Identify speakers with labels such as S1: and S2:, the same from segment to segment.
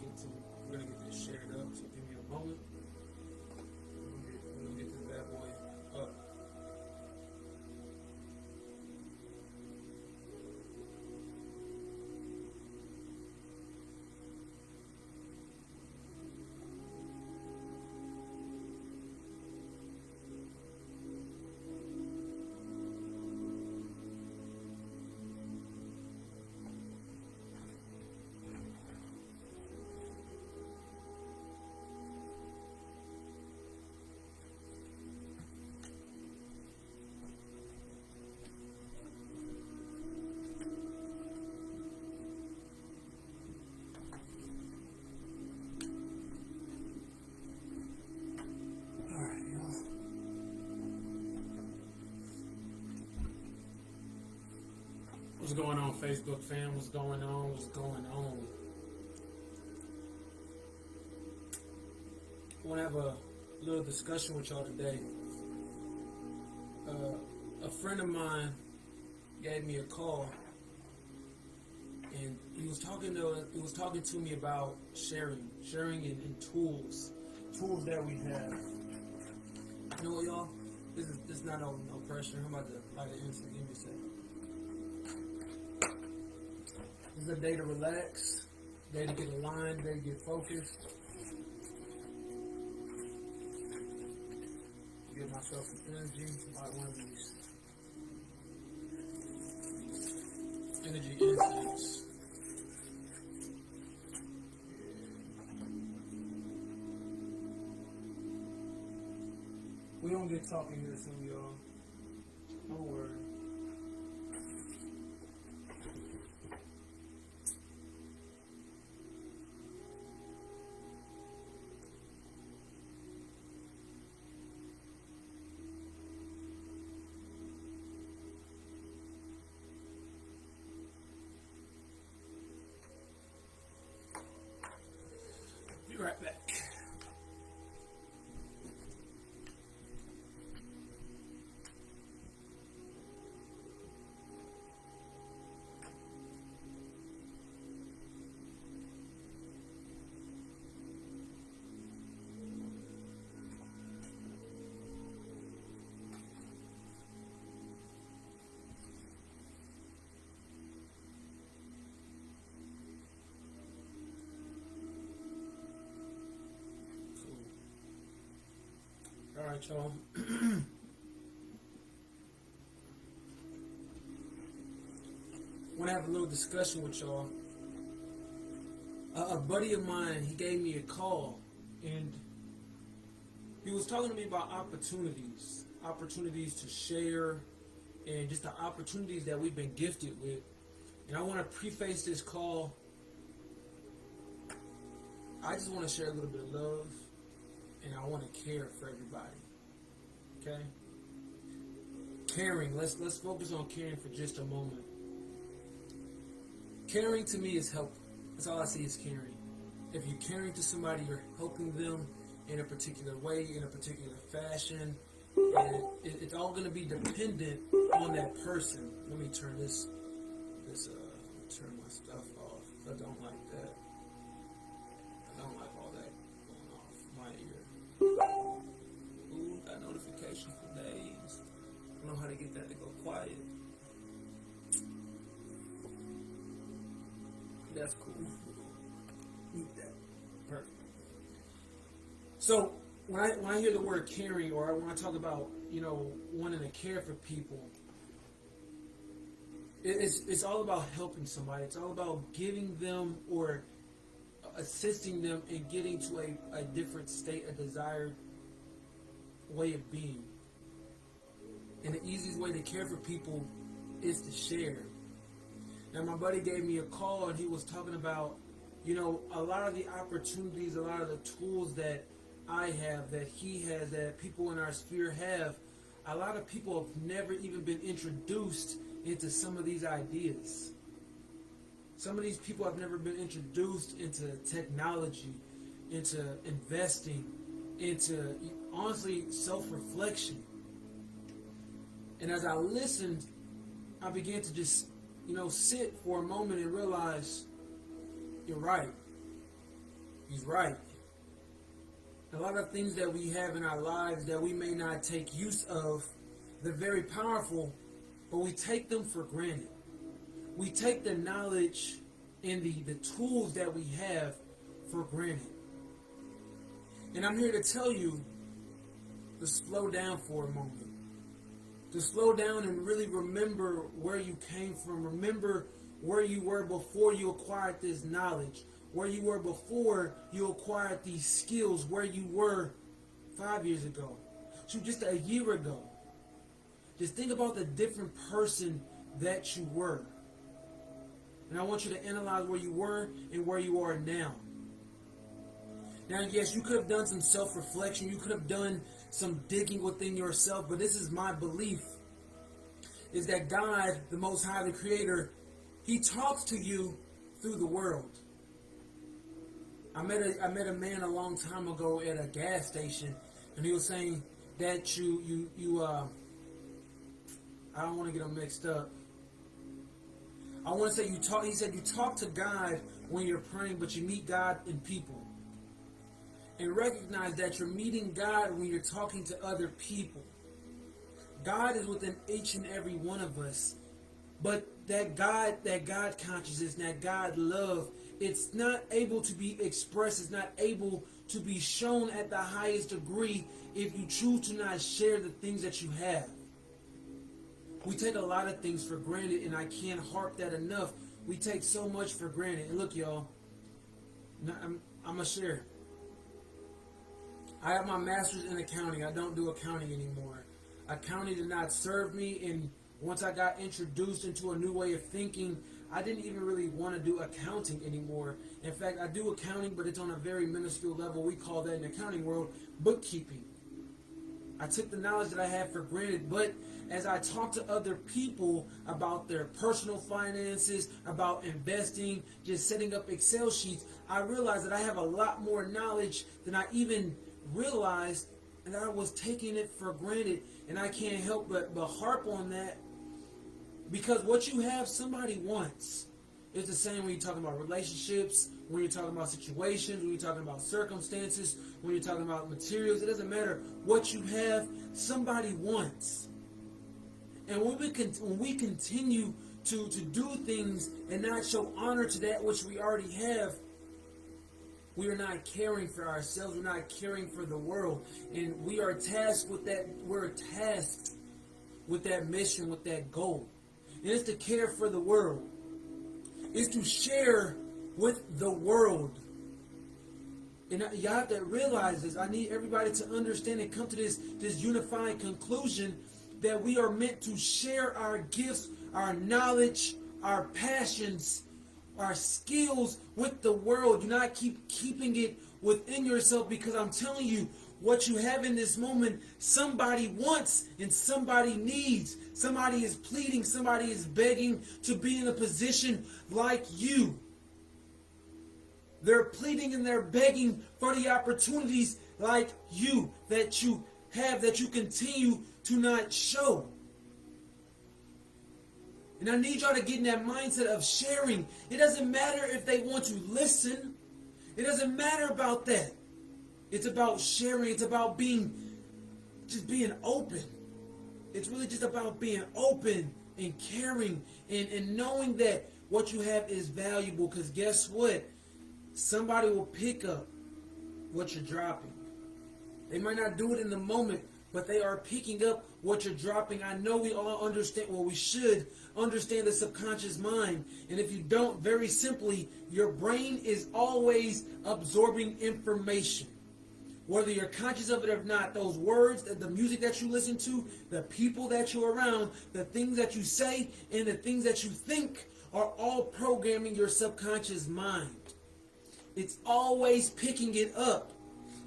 S1: gonna get this shared up. So give me a moment. We're gonna get this bad boy up. What's going on, Facebook fam? What's going on? What's going on? I want to have a little discussion with y'all today. A friend of mine gave me a call, and he was talking to me about sharing in tools that we have. You know what, y'all? This is not no pressure. I'm about to light an instant. Give me a second. This is a day to relax, day to get aligned, day to get focused. Give myself some energy. Like one of these energy insights. We don't get talking here soon, y'all. Don't worry. Be right back. All right, y'all. Want to have a little discussion with y'all. A buddy of mine, he gave me a call, and he was talking to me about opportunities to share, and just the opportunities that we've been gifted with. And I want to preface this call. I just want to share a little bit of love. And I want to care for everybody. Okay? Caring. Let's focus on caring for just a moment. Caring to me is help. That's all I see is caring. If you're caring to somebody, you're helping them in a particular way, in a particular fashion. And it's all going to be dependent on that person. Let me turn turn my stuff off. I don't like that. I don't like all that going off my ear. Ooh, got notifications for days. I don't know how to get that to go quiet. That's cool. Need that. Perfect. So when I hear the word caring, or when I talk about wanting to care for people, it's all about helping somebody. It's all about giving them or assisting them in getting to a different state, a desired way of being. And the easiest way to care for people is to share. Now, my buddy gave me a call, and he was talking about, a lot of the opportunities, a lot of the tools that I have, that he has, that people in our sphere have. A lot of people have never even been introduced into some of these ideas. Some of these people have never been introduced into technology, into investing, into, honestly, self-reflection. And as I listened, I began to just, sit for a moment and realize, you're right. He's right. A lot of things that we have in our lives that we may not take use of, they're very powerful, but we take them for granted. We take the knowledge and the tools that we have for granted. And I'm here to tell you to slow down for a moment. To slow down and really remember where you came from. Remember where you were before you acquired this knowledge. Where you were before you acquired these skills. Where you were 5 years ago. So just a year ago. Just think about the different person that you were. And I want you to analyze where you were and where you are now. Now, yes, you could have done some self-reflection. You could have done some digging within yourself. But this is my belief. Is that God, the Most High, the Creator, He talks to you through the world. I met a man a long time ago at a gas station. And he was saying that you I don't want to get them mixed up. I want to say he said you talk to God when you're praying, but you meet God in people. And recognize that you're meeting God when you're talking to other people. God is within each and every one of us. But that God consciousness, that God love, it's not able to be expressed, it's not able to be shown at the highest degree if you choose to not share the things that you have. We take a lot of things for granted, and I can't harp that enough. We take so much for granted. And look, y'all, I'm going to share. I have my master's in accounting. I don't do accounting anymore. Accounting did not serve me, and once I got introduced into a new way of thinking, I didn't even really want to do accounting anymore. In fact, I do accounting, but it's on a very minuscule level. We call that in the accounting world bookkeeping. I took the knowledge that I had for granted, but as I talk to other people about their personal finances, about investing, just setting up Excel sheets, I realized that I have a lot more knowledge than I even realized, and I was taking it for granted. And I can't help but harp on that, because what you have, somebody wants. It's the same when you're talking about relationships, when you're talking about situations, when you're talking about circumstances, when you're talking about materials. It doesn't matter what you have, somebody wants. And when we continue to do things and not show honor to that which we already have, we are not caring for ourselves. We're not caring for the world. And we are tasked with that. We're tasked with that mission, with that goal. And it's to care for the world. It's to share with the world. And you have to realize this. I need everybody to understand and come to this unifying conclusion that we are meant to share our gifts, our knowledge, our passions, our skills with the world. Do not keep keeping it within yourself, because I'm telling you, what you have in this moment, somebody wants and somebody needs. Somebody is pleading, somebody is begging to be in a position like you. They're pleading and they're begging for the opportunities like you, that you have, that you continue to not show. And I need y'all to get in that mindset of sharing. It doesn't matter if they want to listen. It doesn't matter about that. It's about sharing. It's about being open. It's really just about being open and caring and knowing that what you have is valuable. Because guess what? Somebody will pick up what you're dropping. They might not do it in the moment, but they are picking up what you're dropping. I know we all understand, well, we should understand the subconscious mind. And if you don't, very simply, your brain is always absorbing information. Whether you're conscious of it or not, those words, the music that you listen to, the people that you're around, the things that you say, and the things that you think are all programming your subconscious mind. It's always picking it up.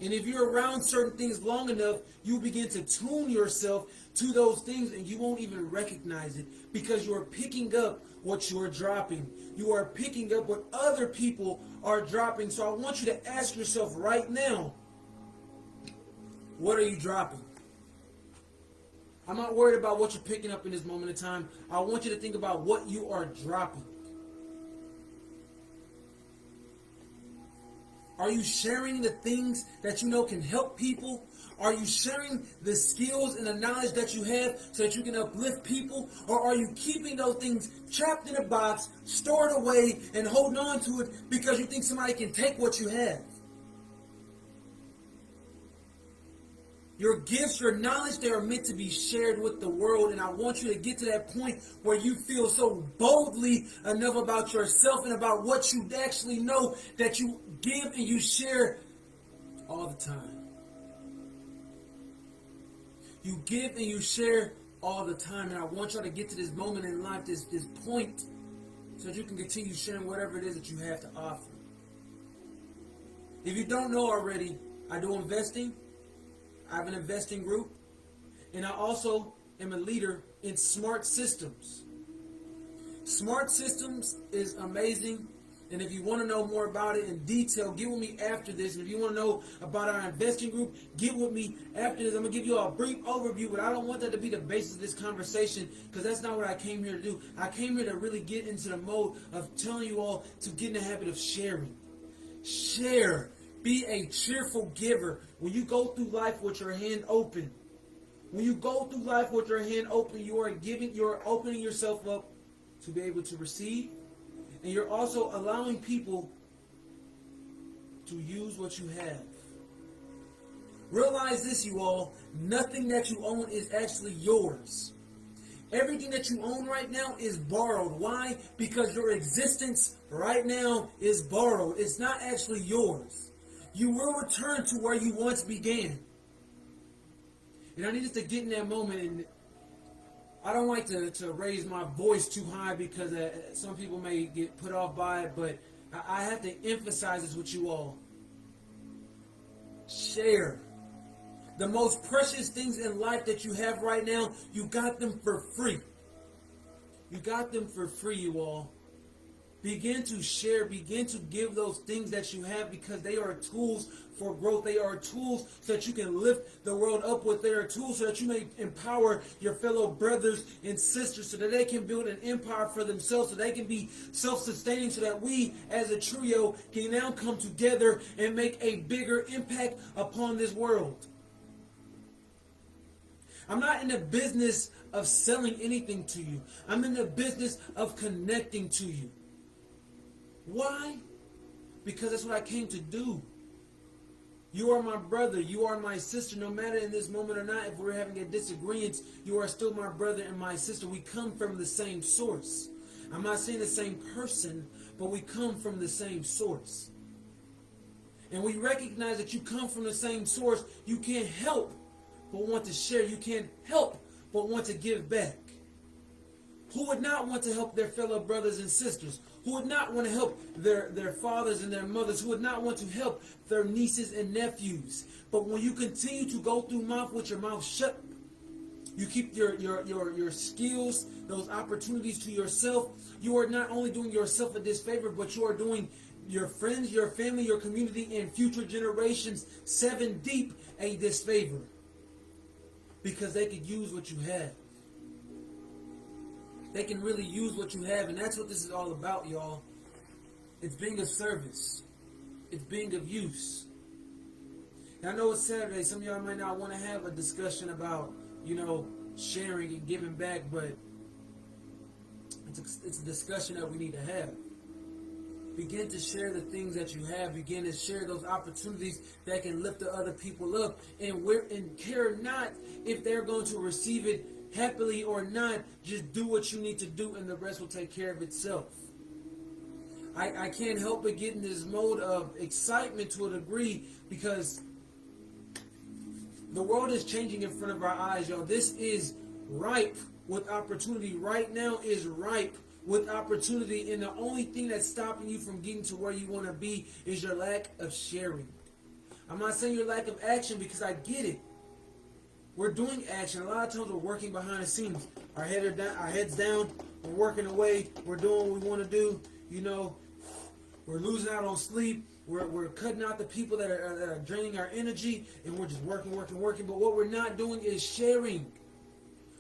S1: And if you're around certain things long enough, you begin to tune yourself to those things and you won't even recognize it, because you are picking up what you are dropping. You are picking up what other people are dropping. So I want you to ask yourself right now, what are you dropping? I'm not worried about what you're picking up in this moment in time. I want you to think about what you are dropping. Are you sharing the things that you know can help people? Are you sharing the skills and the knowledge that you have so that you can uplift people? Or are you keeping those things trapped in a box, stored away, and holding on to it because you think somebody can take what you have? Your gifts, your knowledge, they are meant to be shared with the world. And I want you to get to that point where you feel so boldly enough about yourself and about what you actually know that you give and you share all the time. You give and you share all the time. And I want y'all to get to this moment in life, this point, so that you can continue sharing whatever it is that you have to offer. If you don't know already, I do investing. I have an investing group, and I also am a leader in Smart Systems. Smart Systems is amazing, and if you want to know more about it in detail, get with me after this. And if you want to know about our investing group, get with me after this. I'm going to give you a brief overview, but I don't want that to be the basis of this conversation, because that's not what I came here to do. I came here to really get into the mode of telling you all to get in the habit of sharing. Share. Be a cheerful giver. When you go through life with your hand open, when you go through life with your hand open, you are opening yourself up to be able to receive, and you're also allowing people to use what you have. Realize this, you all, nothing that you own is actually yours. Everything that you own right now is borrowed. Why? Because your existence right now is borrowed. It's not actually yours. You will return to where you once began. And I need us to get in that moment. And I don't like to raise my voice too high because some people may get put off by it. But I have to emphasize this with you all. Share. The most precious things in life that you have right now, you got them for free. You got them for free, you all. Begin to share, begin to give those things that you have, because they are tools for growth. They are tools so that you can lift the world up with. They are tools so that you may empower your fellow brothers and sisters so that they can build an empire for themselves, so they can be self-sustaining, so that we as a trio can now come together and make a bigger impact upon this world. I'm not in the business of selling anything to you. I'm in the business of connecting to you. Why? Because that's what I came to do. You are my brother. You are my sister. No matter in this moment or not, if we're having a disagreement, you are still my brother and my sister. We come from the same source. I'm not saying the same person, but we come from the same source. And we recognize that you come from the same source. You can't help but want to share. You can't help but want to give back. Who would not want to help their fellow brothers and sisters? Who would not want to help their fathers and their mothers? Who would not want to help their nieces and nephews? But when you continue to go through life with your mouth shut, you keep your skills, those opportunities to yourself, you are not only doing yourself a disfavor, but you are doing your friends, your family, your community, and future generations 7 deep a disfavor. Because they could use what you have. They can really use what you have, and that's what this is all about, y'all. It's being of service. It's being of use. And I know it's Saturday. Some of y'all might not want to have a discussion about, sharing and giving back, but it's a discussion that we need to have. Begin to share the things that you have. Begin to share those opportunities that can lift the other people up. And care not if they're going to receive it happily or not. Just do what you need to do, and the rest will take care of itself. I can't help but get in this mode of excitement to a degree, because the world is changing in front of our eyes, y'all. This is ripe with opportunity. Right now is ripe with opportunity, and the only thing that's stopping you from getting to where you want to be is your lack of sharing. I'm not saying your lack of action, because I get it. We're doing action. A lot of times we're working behind the scenes. Our heads down. We're working away. We're doing what we want to do. We're losing out on sleep. We're cutting out the people that are draining our energy, and we're just working. But what we're not doing is sharing.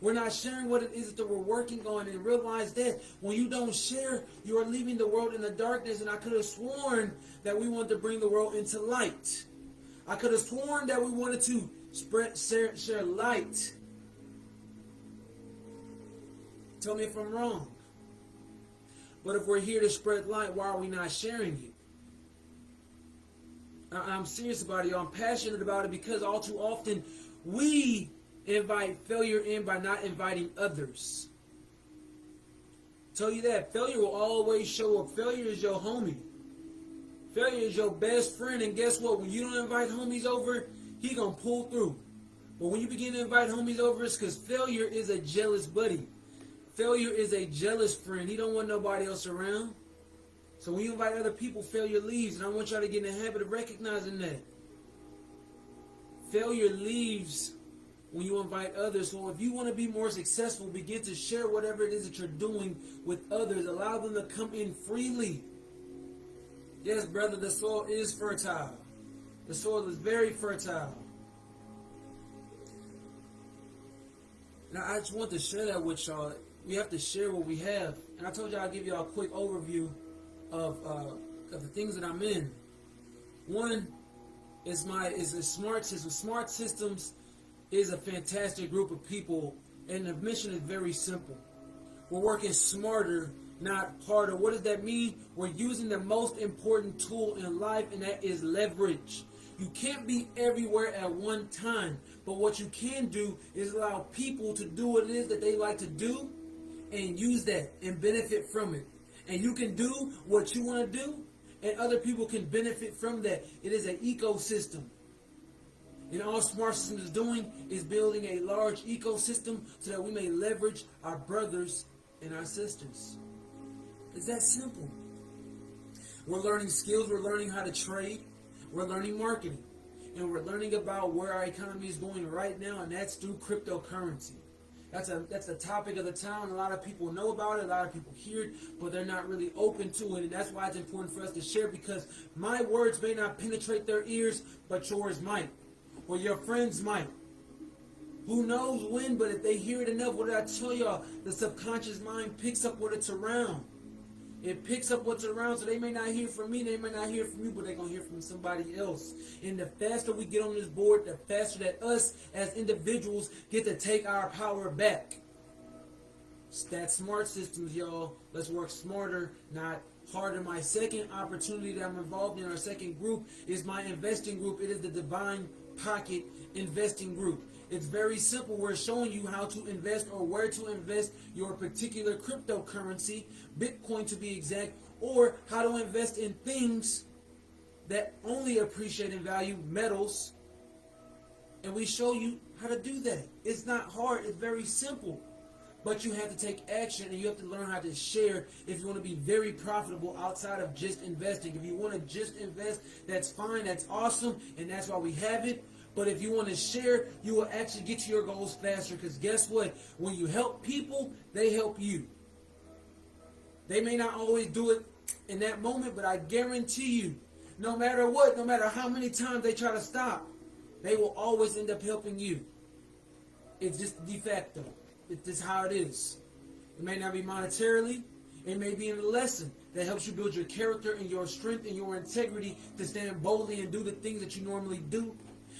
S1: We're not sharing what it is that we're working on, and realize that when you don't share, you are leaving the world in the darkness. And I could have sworn that we wanted to bring the world into light. I could have sworn that we wanted to share light. Tell me if I'm wrong. But if we're here to spread light, why are we not sharing it? I'm serious about it, y'all. I'm passionate about it because all too often we invite failure in by not inviting others. Tell you that failure will always show up. Failure is your homie. Failure is your best friend. And guess what? When you don't invite homies over, he gonna pull through. But when you begin to invite homies over, it's because failure is a jealous buddy. Failure is a jealous friend. He don't want nobody else around. So when you invite other people, failure leaves. And I want y'all to get in the habit of recognizing that. Failure leaves when you invite others. So if you want to be more successful, begin to share whatever it is that you're doing with others. Allow them to come in freely. Yes, brother, the soil is fertile. The soil is very fertile. Now, I just want to share that with y'all. We have to share what we have. And I told y'all I'd give y'all a quick overview of the things that I'm in. One is a smart system. Smart Systems is a fantastic group of people, and the mission is very simple. We're working smarter, not harder. What does that mean? We're using the most important tool in life, and that is leverage. You can't be everywhere at one time, but what you can do is allow people to do what it is that they like to do and use that and benefit from it. And you can do what you want to do, and other people can benefit from that. It is an ecosystem. And all Smart Systems is doing is building a large ecosystem so that we may leverage our brothers and our sisters. It's that simple. We're learning skills. We're learning how to trade. We're learning marketing. And we're learning about where our economy is going right now, and that's through cryptocurrency. That's the topic of the town. A lot of people know about it. A lot of people hear it, but they're not really open to it. And that's why it's important for us to share, because my words may not penetrate their ears, but yours might. Or your friends might. Who knows when, but if they hear it enough, what did I tell y'all? The subconscious mind picks up what it's around. It picks up what's around, so they may not hear from me, they may not hear from you, but they're going to hear from somebody else. And the faster we get on this board, the faster that us as individuals get to take our power back. It's that Smart Systems, y'all. Let's work smarter, not harder. My second opportunity that I'm involved in, our second group, is my investing group. It is the Divine Pocket Investing Group. It's very simple. We're showing you how to invest, or where to invest your particular cryptocurrency, Bitcoin to be exact, or how to invest in things that only appreciate in value, metals. And we show you how to do that. It's not hard. It's very simple. But you have to take action, and you have to learn how to share if you want to be very profitable outside of just investing. If you want to just invest, that's fine. That's awesome. And that's why we have it. But if you want to share, you will actually get to your goals faster. Because guess what? When you help people, they help you. They may not always do it in that moment, but I guarantee you, no matter what, no matter how many times they try to stop, they will always end up helping you. It's just de facto. It's just how it is. It may not be monetarily. It may be in a lesson that helps you build your character and your strength and your integrity to stand boldly and do the things that you normally do.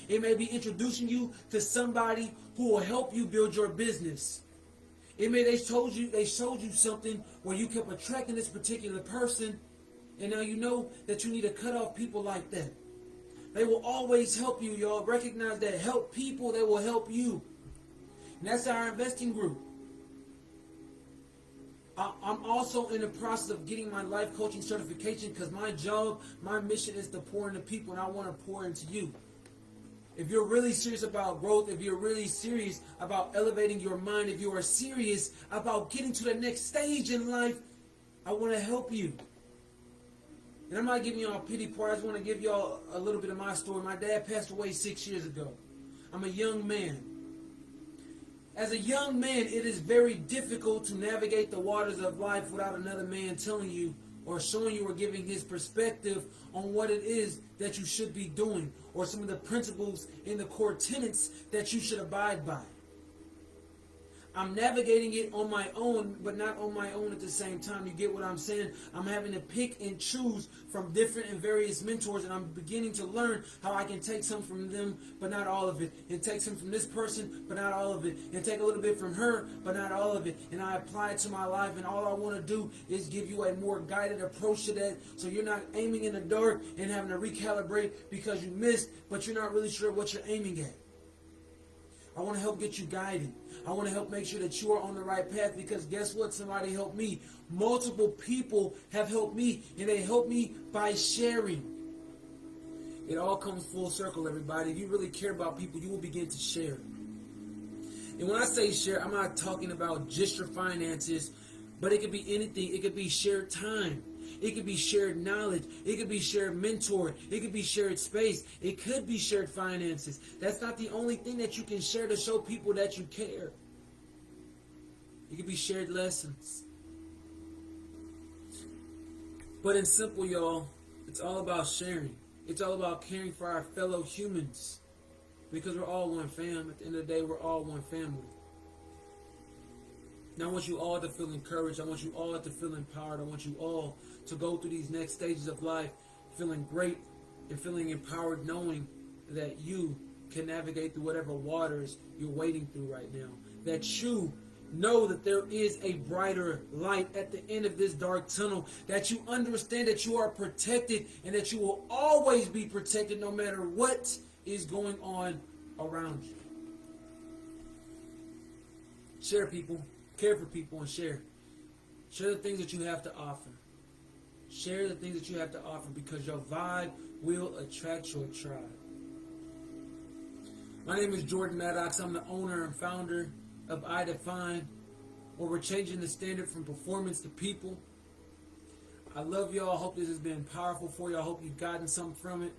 S1: It may be introducing you to somebody who will help you build your business. It may they showed you something where you kept attracting this particular person, and now you know that you need to cut off people like that. They will always help you, y'all. Recognize that. Help people, they will help you. And that's our investing group. I'm also in the process of getting my life coaching certification, because my job, my mission is to pour into people, and I want to pour into you. If you're really serious about growth, if you're really serious about elevating your mind, if you are serious about getting to the next stage in life, I want to help you. And I'm not giving y'all a pity party. I just want to give y'all a little bit of my story. My dad passed away 6 years ago. I'm a young man. As a young man, it is very difficult to navigate the waters of life without another man telling you or showing you or giving his perspective on what it is that you should be doing, or some of the principles and the core tenets that you should abide by. I'm navigating it on my own, but not on my own at the same time. You get what I'm saying? I'm having to pick and choose from different and various mentors, and I'm beginning to learn how I can take some from them, but not all of it, and take some from this person, but not all of it, and take a little bit from her, but not all of it, and I apply it to my life, and all I want to do is give you a more guided approach to that, so you're not aiming in the dark and having to recalibrate because you missed, but you're not really sure what you're aiming at. I want to help get you guided. I want to help make sure that you are on the right path, because guess what? Somebody helped me. Multiple people have helped me, and they helped me by sharing. It all comes full circle, everybody. If you really care about people, you will begin to share. And when I say share, I'm not talking about just your finances, but it could be anything. It could be shared time. It could be shared knowledge. It could be shared mentor. It could be shared space. It could be shared finances. That's not the only thing that you can share to show people that you care. It could be shared lessons. But in simple, y'all, it's all about sharing. It's all about caring for our fellow humans, because we're all one fam. At the end of the day, we're all one family. Now, I want you all to feel encouraged. I want you all to feel empowered. I want you all to go through these next stages of life feeling great and feeling empowered, knowing that you can navigate through whatever waters you're wading through right now. That you know that there is a brighter light at the end of this dark tunnel. That you understand that you are protected, and that you will always be protected no matter what is going on around you. Share, people. Care for people and share. Share the things that you have to offer. Share the things that you have to offer, because your vibe will attract your tribe. My name is Jordan Maddox. I'm the owner and founder of I Define, where we're changing the standard from performance to people. I love y'all. I hope this has been powerful for you. I hope you've gotten something from it.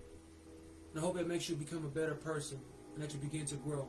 S1: And I hope it makes you become a better person and that you begin to grow.